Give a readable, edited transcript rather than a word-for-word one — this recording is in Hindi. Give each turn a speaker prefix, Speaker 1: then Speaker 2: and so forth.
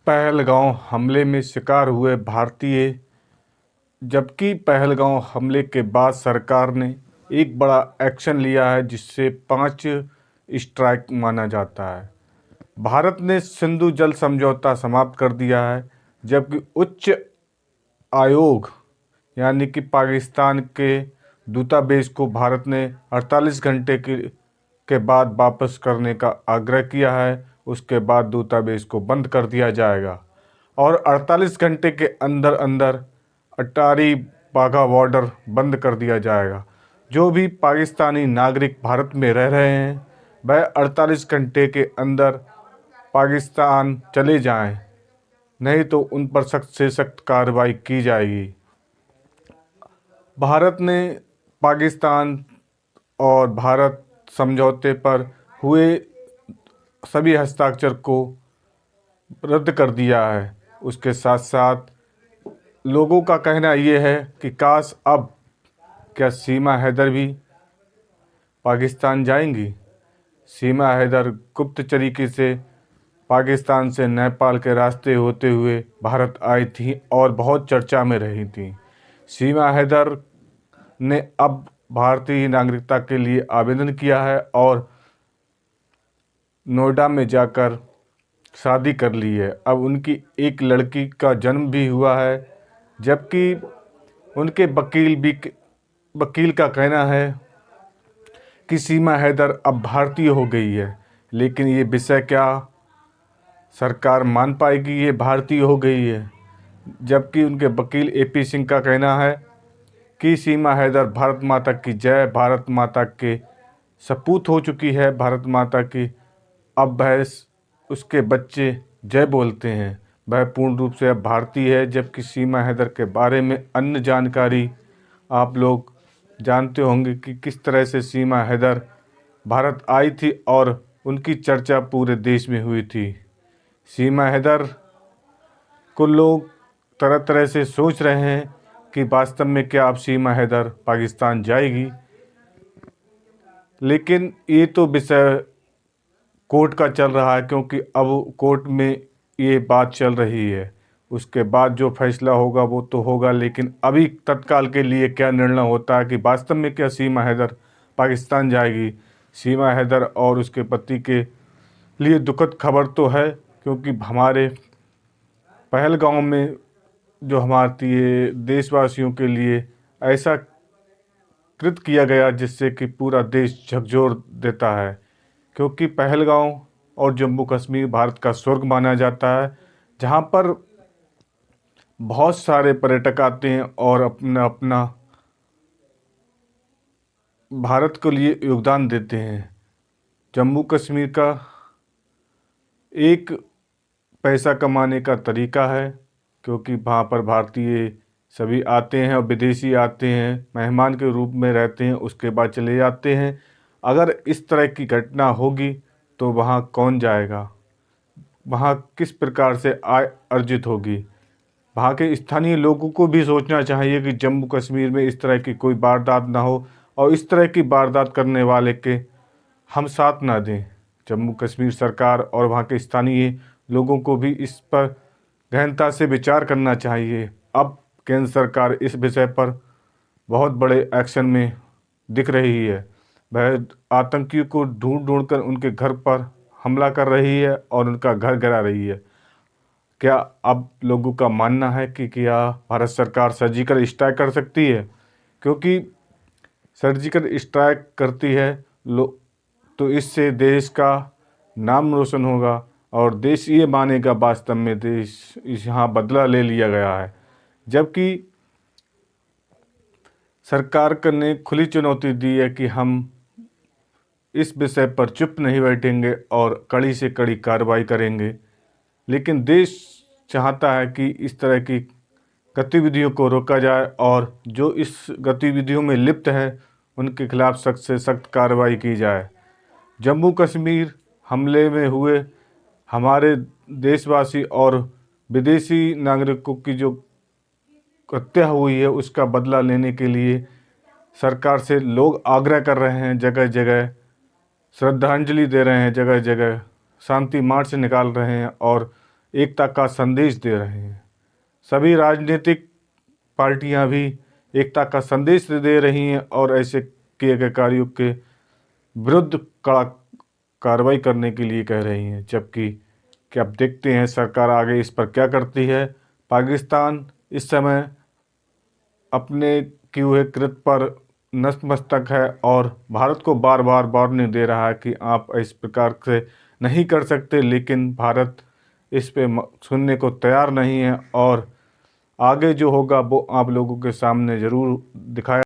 Speaker 1: पहलगांव हमले में शिकार हुए भारतीय। जबकि पहलगांव हमले के बाद सरकार ने एक बड़ा एक्शन लिया है जिससे 5 स्ट्राइक माना जाता है। भारत ने सिंधु जल समझौता समाप्त कर दिया है, जबकि उच्च आयोग यानी कि पाकिस्तान के दूतावास को भारत ने 48 घंटे के बाद वापस करने का आग्रह किया है। उसके बाद दूतावास को बंद कर दिया जाएगा और 48 घंटे के अंदर अंदर अटारी वाघा बॉर्डर बंद कर दिया जाएगा। जो भी पाकिस्तानी नागरिक भारत में रह रहे हैं वह 48 घंटे के अंदर पाकिस्तान चले जाएं, नहीं तो उन पर सख्त से सख्त कार्रवाई की जाएगी। भारत ने पाकिस्तान और भारत समझौते पर हुए सभी हस्ताक्षर को रद्द कर दिया है। उसके साथ साथ लोगों का कहना ये है कि काश अब क्या सीमा हैदर भी पाकिस्तान जाएंगी। सीमा हैदर गुप्त तरीके से पाकिस्तान से नेपाल के रास्ते होते हुए भारत आई थी और बहुत चर्चा में रही थी। सीमा हैदर ने अब भारतीय नागरिकता के लिए आवेदन किया है और नोएडा में जाकर शादी कर ली है। अब उनकी एक लड़की का जन्म भी हुआ है, जबकि उनके वकील का कहना है कि सीमा हैदर अब भारतीय हो गई है। लेकिन ये विषय क्या सरकार मान पाएगी ये भारतीय हो गई है? जबकि उनके वकील AP सिंह का कहना है कि सीमा हैदर भारत माता की जय, भारत माता के सपूत हो चुकी है। भारत माता की अब वह उसके बच्चे जय बोलते हैं, वह पूर्ण रूप से अब भारतीय है। जबकि सीमा हैदर के बारे में अन्य जानकारी आप लोग जानते होंगे कि किस तरह से सीमा हैदर भारत आई थी और उनकी चर्चा पूरे देश में हुई थी। सीमा हैदर को लोग तरह तरह से सोच रहे हैं कि वास्तव में क्या अब सीमा हैदर पाकिस्तान जाएगी। लेकिन ये तो विषय कोर्ट का चल रहा है, क्योंकि अब कोर्ट में ये बात चल रही है। उसके बाद जो फैसला होगा वो तो होगा, लेकिन अभी तत्काल के लिए क्या निर्णय होता है कि वास्तव में क्या सीमा हैदर पाकिस्तान जाएगी। सीमा हैदर और उसके पति के लिए दुखद खबर तो है, क्योंकि हमारे पहलगांव में जो हमारे देशवासियों के लिए ऐसा कृत किया गया जिससे कि पूरा देश झकझोर देता है। क्योंकि पहलगांव और जम्मू कश्मीर भारत का स्वर्ग माना जाता है, जहां पर बहुत सारे पर्यटक आते हैं और अपना अपना भारत के लिए योगदान देते हैं। जम्मू कश्मीर का एक पैसा कमाने का तरीका है, क्योंकि वहाँ पर भारतीय सभी आते हैं और विदेशी आते हैं, मेहमान के रूप में रहते हैं, उसके बाद चले जाते हैं। अगर इस तरह की घटना होगी तो वहाँ कौन जाएगा, वहाँ किस प्रकार से आय अर्जित होगी। वहाँ के स्थानीय लोगों को भी सोचना चाहिए कि जम्मू कश्मीर में इस तरह की कोई वारदात ना हो और इस तरह की वारदात करने वाले के हम साथ ना दें। जम्मू कश्मीर सरकार और वहाँ के स्थानीय लोगों को भी इस पर गहनता से विचार करना चाहिए। अब केंद्र सरकार इस विषय पर बहुत बड़े एक्शन में दिख रही है। वह आतंकियों को ढूंढ कर उनके घर पर हमला कर रही है और उनका घर गिरा रही है। क्या अब लोगों का मानना है कि क्या भारत सरकार सर्जिकल स्ट्राइक कर सकती है? क्योंकि सर्जिकल स्ट्राइक करती है तो इससे देश का नाम रोशन होगा और देश ये मानेगा वास्तव में देश यहाँ बदला ले लिया गया है। जबकि सरकार ने खुली चुनौती दी है कि हम इस विषय पर चुप नहीं बैठेंगे और कड़ी से कड़ी कार्रवाई करेंगे। लेकिन देश चाहता है कि इस तरह की गतिविधियों को रोका जाए और जो इस गतिविधियों में लिप्त है उनके खिलाफ सख्त से सख्त कार्रवाई की जाए। जम्मू कश्मीर हमले में हुए हमारे देशवासी और विदेशी नागरिकों की जो हत्या हुई है उसका बदला लेने के लिए सरकार से लोग आग्रह कर रहे हैं, जगह जगह श्रद्धांजलि दे रहे हैं, जगह जगह शांति मार्च निकाल रहे हैं और एकता का संदेश दे रहे हैं। सभी राजनीतिक पार्टियां भी एकता का संदेश दे रही हैं और ऐसे किए गए कार्यों के विरुद्ध कड़ा कार्रवाई करने के लिए कह रही हैं। जबकि कि अब देखते हैं सरकार आगे इस पर क्या करती है। पाकिस्तान इस समय अपने किए हुए कृत्य पर नतमस्तक है और भारत को बार बार वार्निंग दे रहा है कि आप इस प्रकार से नहीं कर सकते, लेकिन भारत इस पे सुनने को तैयार नहीं है और आगे जो होगा वो आप लोगों के सामने ज़रूर दिखाया